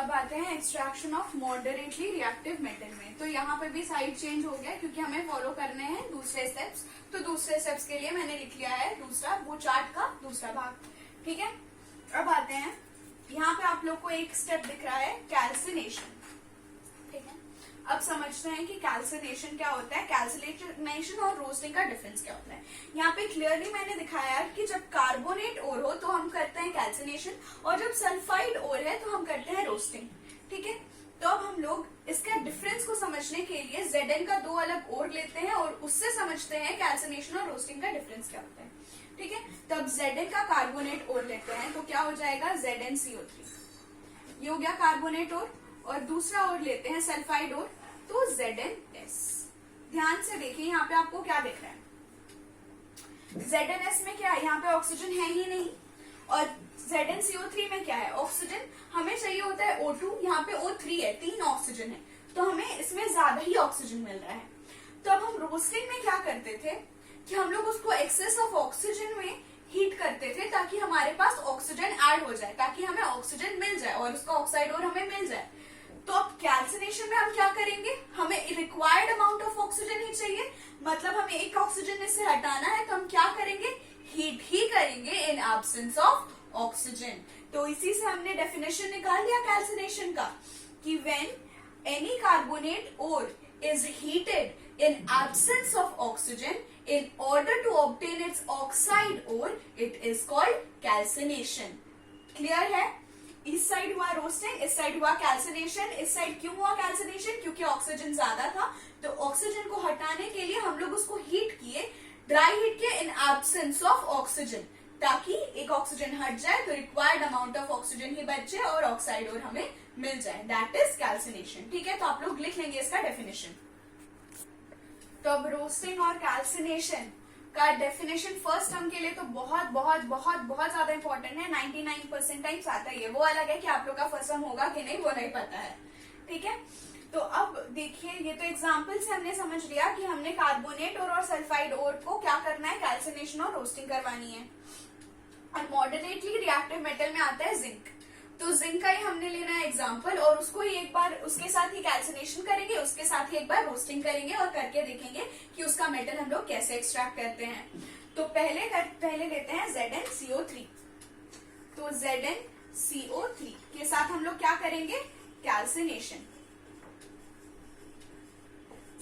अब आते हैं extraction of moderately reactive metal में। तो यहाँ पे भी साइड चेंज हो गया क्योंकि हमें फॉलो करने हैं दूसरे स्टेप्स। तो दूसरे स्टेप्स के लिए मैंने लिख लिया है दूसरा, वो चार्ट का दूसरा भाग। ठीक है, अब आते हैं यहाँ पे आप लोग को एक स्टेप दिख रहा है कैल्सिनेशन। ठीक है, अब समझते हैं कि कैल्सिनेशन क्या होता है, कैल्सिनेशन और रोस्टिंग का डिफरेंस क्या होता है। यहाँ पे क्लियरली मैंने दिखाया है कि जब कार्बोनेट ओर हो तो हम करते हैं कैल्सिनेशन, और जब सल्फाइड ओर है तो हम करते हैं रोस्टिंग। ठीक है, तो अब हम लोग इसका डिफरेंस को समझने के लिए Zn का दो अलग ओर लेते हैं और उससे समझते हैं कैल्सिनेशन और रोस्टिंग का डिफरेंस क्या होता है। ठीक है, तब Zn का कार्बोनेट ओर लेते हैं तो क्या हो जाएगा ZnCO3, ये हो गया कार्बोनेट ओर। और दूसरा ओर लेते हैं सल्फाइड ओर तो ZnS। ध्यान से देखिए यहाँ पे आपको क्या दिख रहा है, ZnS में क्या है, यहाँ पे ऑक्सीजन है ही नहीं, और ZnCO3 में क्या है, ऑक्सीजन हमें चाहिए होता है O2, यहाँ पे O3 है, 3 ऑक्सीजन है, तो हमें इसमें ज्यादा ही ऑक्सीजन मिल रहा है। तो अब हम रोस्टिंग में क्या करते थे कि हम लोग उसको एक्सेस ऑफ ऑक्सीजन में हीट करते थे ताकि हमारे पास ऑक्सीजन ऐड हो जाए, ताकि हमें ऑक्सीजन मिल जाए और उसका ऑक्साइड और हमें मिल जाए। तो अब कैल्सिनेशन में हम क्या करेंगे, हमें रिक्वायर्ड अमाउंट ऑफ ऑक्सीजन ही चाहिए, मतलब हमें एक ऑक्सीजन इससे हटाना है, तो हम क्या करेंगे, हीट ही करेंगे इन एब्सेंस ऑफ ऑक्सीजन। तो इसी से हमने डेफिनेशन निकाल लिया कैल्सिनेशन का कि when any carbonate ore is heated in absence of oxygen in order to obtain its oxide ore, it is called calcination. Clear है, इस साइड हुआ रोस्टिंग, इस साइड हुआ कैल्सिनेशन। इस साइड क्यों हुआ कैल्सिनेशन, क्योंकि ऑक्सीजन ज्यादा था, तो ऑक्सीजन को हटाने के लिए हम लोग उसको हीट किए, ड्राई हीट किए इन एब्सेंस ऑफ ऑक्सीजन, ताकि एक ऑक्सीजन हट जाए तो रिक्वायर्ड अमाउंट ऑफ ऑक्सीजन ही बचे और ऑक्साइड और हमें मिल जाए, दैट इज कैल्सिनेशन। ठीक है, तो आप लोग लिख लेंगे इसका डेफिनेशन। तो अब रोस्टिंग और कैल्सिनेशन का डेफिनेशन फर्स्ट टर्म के लिए तो बहुत बहुत बहुत बहुत ज्यादा इंपॉर्टेंट है, 99% टाइम्स आता ही है। वो अलग है कि आप लोग का फर्स्ट टर्म होगा कि नहीं वो नहीं पता है। ठीक है, तो अब देखिए ये तो एग्जांपल से हमने समझ लिया कि हमने कार्बोनेट और सल्फाइड ओर को क्या करना है, कैल्सिनेशन और रोस्टिंग करवानी है। और मॉडरेटली रिएक्टिव मेटल में आता है जिंक, तो जिंक का ही हमने लेना है एग्जाम्पल, और उसको ही एक बार उसके साथ ही कैल्सिनेशन करेंगे, उसके साथ ही एक बार रोस्टिंग करेंगे और करके देखेंगे कि उसका मेटल हम लोग कैसे एक्सट्रैक्ट करते हैं। तो पहले लेते हैं ZnCO3। तो ZnCO3 के साथ हम लोग क्या करेंगे, कैल्सिनेशन।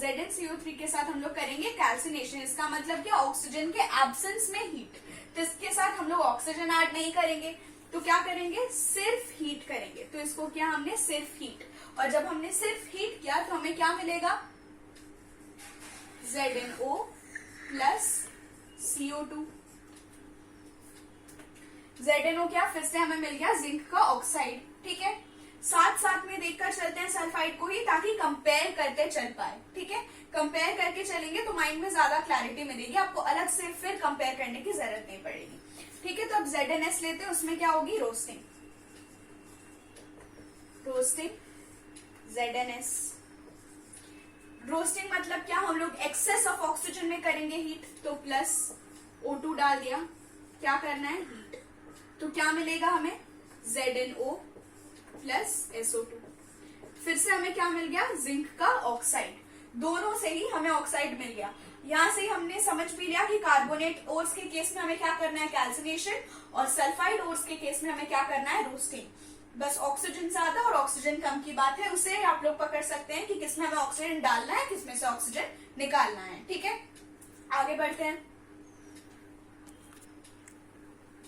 ZnCO3 के साथ हम लोग करेंगे कैल्सिनेशन, इसका मतलब क्या, ऑक्सीजन के एब्सेंस में हीट। तो इसके साथ हम लोग ऑक्सीजन ऐड नहीं करेंगे, तो क्या करेंगे, सिर्फ हीट करेंगे। तो इसको किया हमने सिर्फ हीट, और जब हमने सिर्फ हीट किया तो हमें क्या मिलेगा, ZnO प्लस CO2। ZnO क्या, फिर से हमें मिल गया जिंक का ऑक्साइड। ठीक है, साथ साथ में देखकर चलते हैं सल्फाइड को ही, ताकि कंपेयर करते चल पाए। ठीक है, कंपेयर करके चलेंगे तो माइंड में ज्यादा क्लैरिटी मिलेगी, आपको अलग से फिर कंपेयर करने की जरूरत नहीं पड़ेगी। ठीक है, तो अब ZnS लेते हैं, उसमें क्या होगी, रोस्टिंग। रोस्टिंग ZnS, रोस्टिंग मतलब क्या, हम लोग एक्सेस ऑफ ऑक्सीजन में करेंगे हीट, तो प्लस O2 डाल दिया, क्या करना है, हीट। तो क्या मिलेगा हमें, ZnO प्लस SO2। फिर से हमें क्या मिल गया, जिंक का ऑक्साइड। दोनों से ही हमें ऑक्साइड मिल गया। यहाँ से हमने समझ भी लिया कि कार्बोनेट ओर्स के केस में हमें क्या करना है, कैल्सिनेशन, और सल्फाइड ओर्स के केस में हमें क्या करना है, रोस्टिंग। बस ऑक्सीजन ज्यादा और ऑक्सीजन कम की बात है, उसे आप लोग पकड़ सकते हैं कि किसमें हमें ऑक्सीजन डालना है, किसमें से ऑक्सीजन निकालना है। ठीक है, आगे बढ़ते हैं।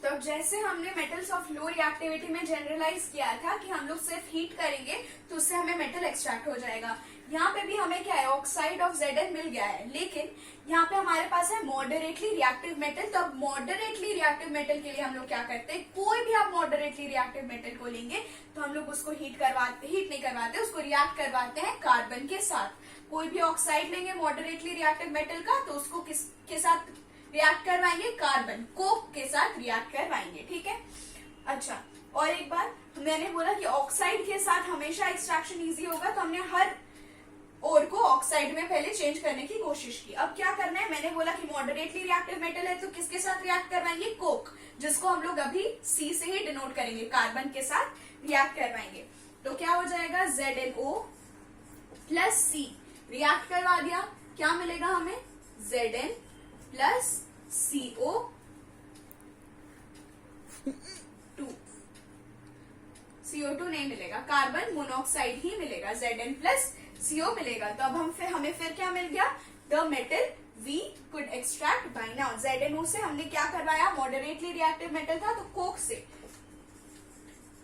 तो जैसे हमने मेटल्स ऑफ लो रिएक्टिविटी में जनरलाइज किया था कि हम लोग सिर्फ हीट करेंगे तो उससे हमें मेटल एक्सट्रैक्ट हो जाएगा, यहाँ पे भी हमें क्या है, ऑक्साइड ऑफ Zn मिल गया है, लेकिन यहाँ पे हमारे पास है मॉडरेटली रिएक्टिव मेटल। तो अब मॉडरेटली रिएक्टिव मेटल के लिए हम लोग क्या करते हैं, कोई भी आप मॉडरेटली रिएक्टिव मेटल को लेंगे तो हम लोग उसको हीट नहीं करवाते, उसको रिएक्ट करवाते हैं कार्बन के साथ। कोई भी ऑक्साइड लेंगे मॉडरेटली रिएक्टिव मेटल का, तो उसको किसके साथ रिएक्ट करवाएंगे, कार्बन, कोक के साथ रिएक्ट करवाएंगे। ठीक है, अच्छा, और एक बार मैंने बोला कि ऑक्साइड के साथ हमेशा एक्सट्रैक्शन इजी होगा, तो हमने हर ओर को ऑक्साइड में पहले चेंज करने की कोशिश की। अब क्या करना है, मैंने बोला कि मॉडरेटली रिएक्टिव मेटल है तो किसके साथ रिएक्ट करवाएंगे, कोक, जिसको हम लोग अभी C से ही डिनोट करेंगे, कार्बन के साथ रिएक्ट करवाएंगे। तो क्या हो जाएगा, ZnO प्लस C रिएक्ट करवा दिया, क्या मिलेगा हमें, Zn प्लस CO2 नहीं मिलेगा, कार्बन मोनोऑक्साइड ही मिलेगा, Zn प्लस CO मिलेगा। तो अब हमें फिर क्या मिल गया, the metal we could extract by now. ZnO से हमने क्या करवाया, मॉडरेटली रिएक्टिव मेटल था तो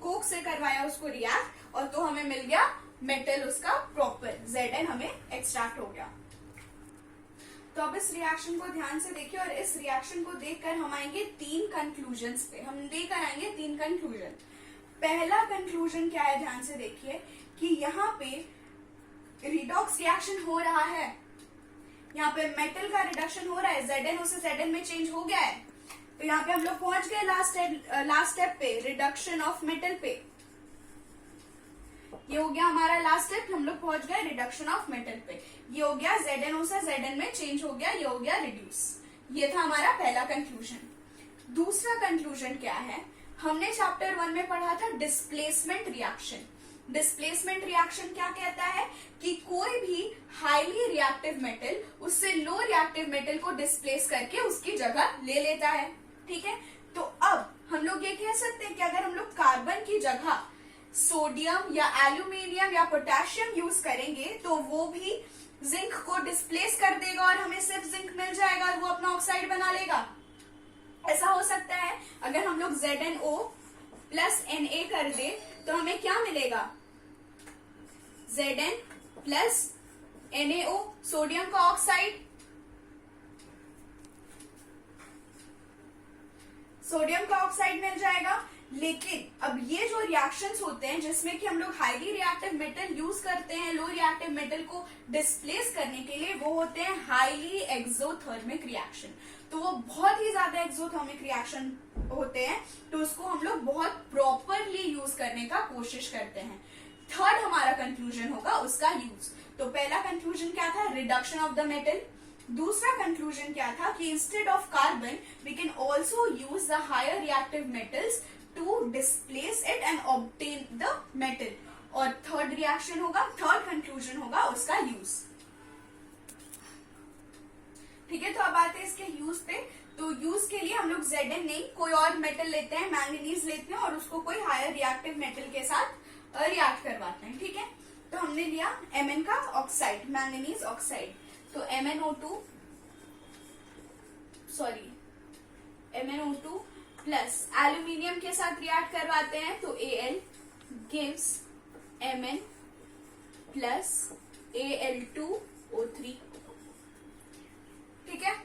कोक से करवाया उसको रिएक्ट, और तो हमें मिल गया मेटल उसका प्रॉपर, Zn हमें एक्सट्रैक्ट हो गया। तो अब इस रिएक्शन को ध्यान से देखिए, और इस रिएक्शन को देखकर हम आएंगे 3 कंक्लूजन्स पे, हम लेकर आएंगे 3 कंक्लूजन। पहला कंक्लूजन क्या है, ध्यान से देखिए कि यहाँ पे रिडॉक्स रिएक्शन हो रहा है, यहाँ पे मेटल का रिडक्शन हो रहा है, ZnO से Zn में चेंज हो गया है। तो यहाँ पे हम लोग पहुंच गए लास्ट स्टेप पे, रिडक्शन ऑफ मेटल पे। ये हो गया हमारा लास्ट स्टेप, हम लोग पहुंच गए रिडक्शन ऑफ मेटल पे। ये हो गया ZnO से Zn में चेंज हो गया, ये हो गया रिड्यूस। ये था हमारा पहला कंक्लूजन। दूसरा कंक्लूजन क्या है, हमने चैप्टर 1 में पढ़ा था डिस्प्लेसमेंट रिएक्शन। डिस्प्लेसमेंट रिएक्शन क्या कहता है कि कोई भी हाईली रिएक्टिव मेटल उससे लो रिएक्टिव मेटल को डिस्प्लेस करके उसकी जगह ले लेता है, ठीक है। तो अब हम लोग ये कह सकते हैं कि अगर हम लोग कार्बन की जगह सोडियम या एल्यूमिनियम या पोटेशियम यूज करेंगे तो वो भी जिंक को डिस्प्लेस कर देगा और हमें सिर्फ जिंक मिल जाएगा और वो अपना ऑक्साइड बना लेगा। ऐसा हो सकता है। अगर हम लोग ZnO प्लस Na कर दे तो हमें क्या मिलेगा, Zn प्लस NaO, सोडियम का ऑक्साइड, सोडियम का ऑक्साइड मिल जाएगा। लेकिन अब ये जो रिएक्शंस होते हैं जिसमें कि हम लोग हाईली रिएक्टिव मेटल यूज करते हैं लो रिएक्टिव मेटल को डिस्प्लेस करने के लिए, वो होते हैं हाईली एक्सोथर्मिक रिएक्शन। तो वो बहुत ही ज्यादा एक्सोथर्मिक रिएक्शन होते हैं, तो उसको हम लोग बहुत प्रॉपरली यूज करने का कोशिश करते हैं। थर्ड हमारा कंक्लूजन होगा उसका यूज। तो पहला कंक्लूजन क्या था, रिडक्शन ऑफ द मेटल। दूसरा कंक्लूजन क्या था कि instead of carbon we can also use the higher reactive metals to displace it and obtain the metal. और थर्ड रिएक्शन होगा, थर्ड कंक्लूजन होगा उसका यूज। ठीक है, तो अब आते हैं इसके यूज पे। तो यूज के लिए हम लोग Zn नहीं कोई और मेटल लेते हैं, मैंगनीज लेते हैं और उसको कोई हायर रिएक्टिव मेटल के साथ रिएक्ट करवाते हैं, ठीक है। तो हमने लिया Mn का ऑक्साइड, मैंगनीज ऑक्साइड, तो MnO2 प्लस एल्यूमिनियम के साथ रिएक्ट करवाते हैं तो Al gives Mn plus Al2O3, ठीक है।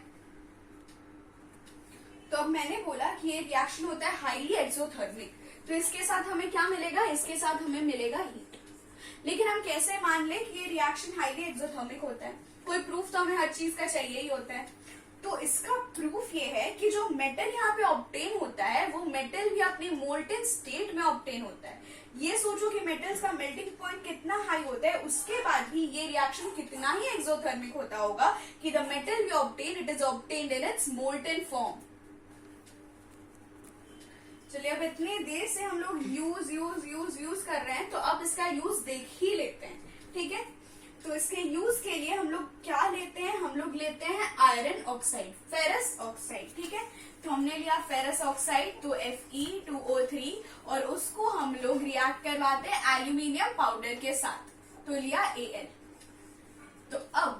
तो अब मैंने बोला कि ये रिएक्शन होता है हाईली एक्सोथर्मिक, तो इसके साथ हमें क्या मिलेगा, इसके साथ हमें मिलेगा हीट। लेकिन हम कैसे मान लें कि ये रिएक्शन हाईली एक्सोथर्मिक होता है, कोई प्रूफ तो हमें हर चीज का चाहिए ही होता है। तो इसका प्रूफ ये है कि जो मेटल यहाँ पे ऑब्टेन होता है वो मेटल भी अपनी मोल्टन स्टेट में ऑब्टेन होता है। ये सोचो कि मेटल्स का मेल्टिंग पॉइंट कितना हाई होता है, उसके बाद भी ये रिएक्शन कितना ही एक्सोथर्मिक होता होगा कि the metal we obtain it is obtained in its molten form. चलिए, अब इतनी देर से हम लोग यूज कर रहे हैं तो अब इसका यूज देख ही लेते हैं, ठीक है। तो इसके यूज के लिए हम लोग क्या लेते हैं, हम लोग लेते हैं आयरन ऑक्साइड, फेरस ऑक्साइड, ठीक है। तो हमने लिया फेरस ऑक्साइड तो Fe2O3 और उसको हम लोग रिएक्ट करवाते हैं एल्यूमिनियम पाउडर के साथ, तो लिया Al। तो अब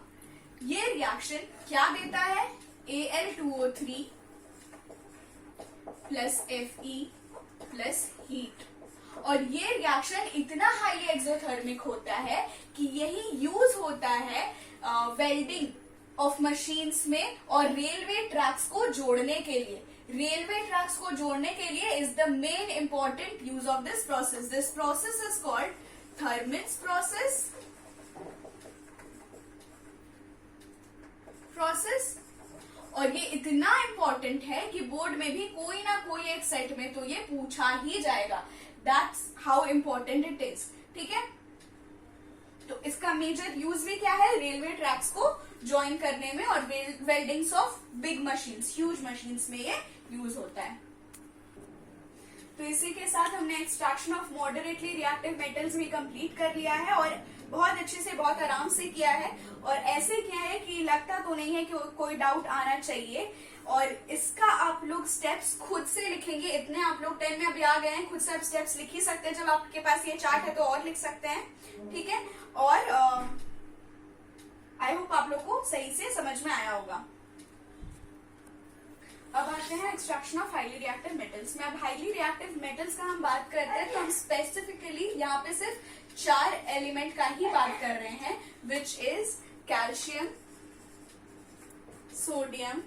ये रिएक्शन क्या देता है, Al2O3 plus Fe plus heat. और ये रिएक्शन इतना हाईली एक्सोथर्मिक होता है कि यही यूज होता है वेल्डिंग ऑफ मशीन्स में और रेलवे ट्रैक्स को जोड़ने के लिए। रेलवे ट्रैक्स को जोड़ने के लिए is the main important use of this process. This process is called thermit process. और ये इतना इंपॉर्टेंट है कि बोर्ड में भी कोई ना कोई एक सेट में तो ये पूछा ही जाएगा। That's how important it is, ठीक है। तो इसका मेजर यूज भी क्या है, रेलवे ट्रैक्स को ज्वाइन करने में और weldings of big machines, huge machines में ये यूज होता है। तो इसी के साथ हमने extraction of moderately reactive metals भी कंप्लीट कर लिया है और बहुत अच्छे से बहुत आराम से किया है। और ऐसे किया है कि लगता तो नहीं है कि कोई डाउट आना चाहिए। और इसका आप लोग स्टेप्स खुद से लिखेंगे, इतने आप लोग 10 में अभी आ गए हैं, खुद से आप स्टेप्स लिख ही सकते हैं। जब आपके पास ये चार्ट है तो और लिख सकते हैं, ठीक है। और आई होप आप लोग को सही से समझ में आया होगा। अब आते हैं extraction of highly reactive metals में। अब हाईली रिएक्टिव मेटल्स का हम बात करते हैं तो हम स्पेसिफिकली यहाँ पे सिर्फ 4 एलिमेंट का ही बात कर रहे हैं, which is calcium, sodium,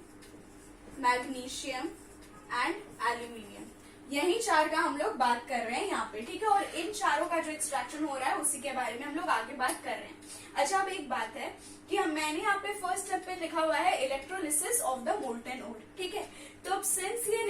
magnesium and aluminium. यही 4 का हम लोग बात कर रहे हैं यहाँ पे, ठीक है। और इन चारों का जो एक्सट्रैक्शन हो रहा है उसी के बारे में हम लोग आगे बात कर रहे हैं। अच्छा, अब एक बात है कि मैंने यहाँ पे फर्स्ट स्टेप पे लिखा हुआ है इलेक्ट्रोलिसिस ऑफ द मोल्टेन ओर, ठीक है। तो अब सिंस ये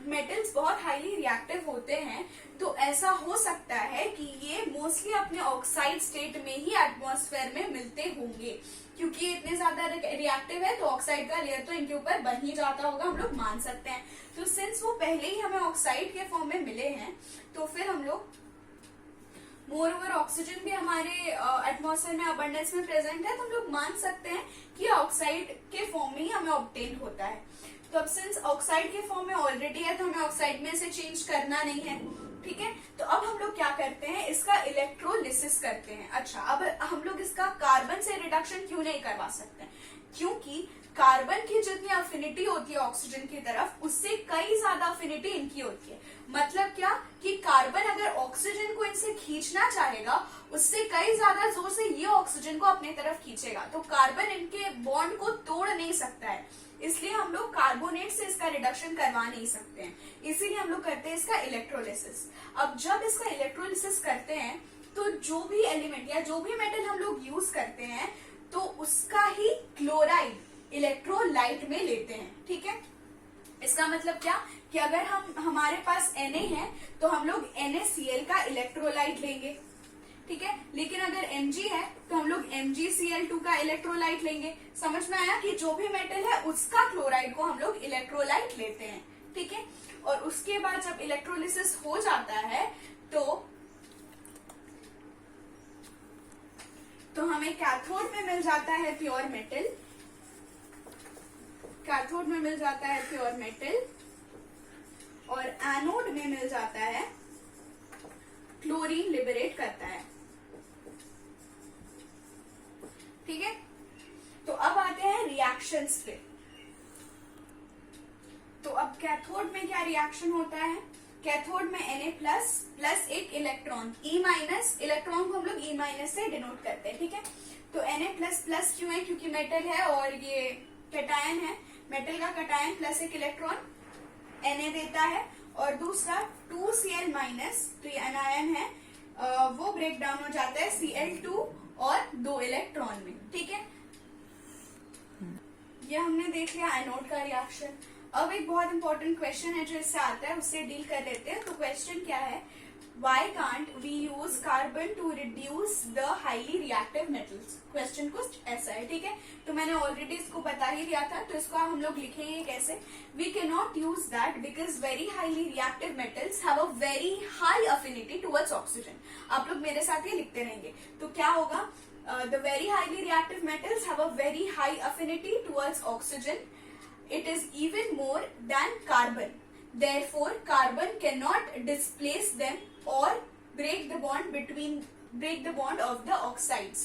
मेटल्स बहुत हाईली रिएक्टिव होते हैं तो ऐसा हो सकता है कि ये मोस्टली अपने ऑक्साइड स्टेट में ही एटमॉस्फेयर में मिलते होंगे, क्योंकि ये इतने ज्यादा रिएक्टिव है तो ऑक्साइड का लेयर तो इनके ऊपर बन ही जाता होगा, हम लोग मान सकते हैं। तो सिंस वो पहले ही हमें ऑक्साइड के फॉर्म में मिले हैं तो फिर हम लोग मोर ओवर ऑक्सीजन भी हमारे एटमॉस्फेयर में अबंडेंस में प्रेजेंट है, तो हम लोग मान सकते हैं कि ऑक्साइड के फॉर्म में ही हमें ऑब्टेन होता है। तो अब सिंस ऑक्साइड के फॉर्म में ऑलरेडी है तो हमें ऑक्साइड में से चेंज करना नहीं है, ठीक है। तो अब हम लोग क्या करते हैं, इसका इलेक्ट्रोलिसिस करते हैं। अच्छा, अब हम लोग इसका कार्बन से रिडक्शन क्यों नहीं करवा सकते, क्योंकि कार्बन की जितनी अफिनिटी होती है ऑक्सीजन की तरफ उससे कई ज्यादा अफिनिटी इनकी होती है। मतलब क्या कि कार्बन अगर ऑक्सीजन को इनसे खींचना चाहेगा उससे कई ज्यादा जोर से ये ऑक्सीजन को अपनी तरफ खींचेगा, तो कार्बन इनके बॉन्ड को तोड़ नहीं सकता है, इसलिए हम लोग कार्बोनेट से इसका रिडक्शन करवा नहीं सकते हैं, इसीलिए हम लोग करते हैं इसका इलेक्ट्रोलिसिस। अब जब इसका इलेक्ट्रोलिसिस करते हैं तो जो भी एलिमेंट या जो भी मेटल हम लोग यूज करते हैं तो उसका ही क्लोराइड इलेक्ट्रोलाइट में लेते हैं, ठीक है। इसका मतलब क्या कि अगर हमारे पास Na है तो हम लोग NaCl का इलेक्ट्रोलाइट लेंगे, ठीक है। लेकिन अगर Mg है तो हम लोग MgCl2 का इलेक्ट्रोलाइट लेंगे। समझ में आया कि जो भी मेटल है उसका क्लोराइड को हम लोग इलेक्ट्रोलाइट लेते हैं, ठीक है। और उसके बाद जब इलेक्ट्रोलिसिस हो जाता है तो हमें कैथोड में मिल जाता है प्योर मेटल, कैथोड में मिल जाता है प्योर मेटल और एनोड में मिल जाता है क्लोरीन लिबरेट करता है, ठीक है। तो अब आते हैं रिएक्शंस पे। तो अब कैथोड में क्या रिएक्शन होता है, कैथोड में Na प्लस एक इलेक्ट्रॉन E- इलेक्ट्रॉन को हम लोग E- से डिनोट करते हैं, ठीक है। तो Na++ क्यों है, क्योंकि मेटल है और ये कैटायन है, मेटल का कैटायन प्लस एक इलेक्ट्रॉन Na देता है। और दूसरा 2Cl- तो ये अनायन है, वो ब्रेक डाउन हो जाता है Cl2 और 2 इलेक्ट्रॉन में, ठीक है। ये हमने देख लिया एनोड का रिएक्शन। अब एक बहुत इंपॉर्टेंट क्वेश्चन है जो इससे आता है, उससे डील कर लेते हैं। तो क्वेश्चन क्या है, why can't we use carbon to reduce the highly reactive metals? Question कुछ ऐसा है, ठीक है। तो मैंने ऑलरेडी इसको बता ही दिया था, तो इसको हम लोग लिखेंगे कैसे, we cannot use that because very highly reactive metals have a very high affinity towards oxygen। आप लोग मेरे साथ ये लिखते रहेंगे। तो क्या होगा, the very highly reactive metals have a very high affinity towards oxygen. It is even more than carbon. Therefore, carbon cannot displace them or break the bond of the oxides.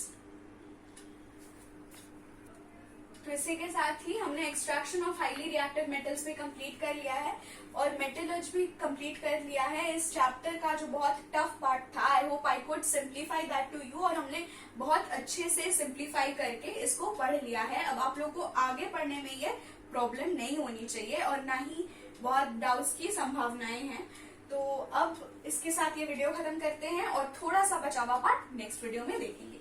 तो इसी के साथ ही हमने extraction of highly reactive metals भी complete कर लिया है और मेटलर्जी भी कंप्लीट कर लिया है। इस चैप्टर का जो बहुत टफ पार्ट था, I hope I could simplify that to you, और हमने बहुत अच्छे से सिंप्लीफाई करके इसको पढ़ लिया है। अब आप लोग को आगे पढ़ने में ये प्रॉब्लम नहीं होनी चाहिए और ना ही बहुत डाउट्स की संभावनाएं हैं। तो अब इसके साथ ये वीडियो खत्म करते हैं और थोड़ा सा बचा हुआ पार्ट नेक्स्ट वीडियो में देखेंगे।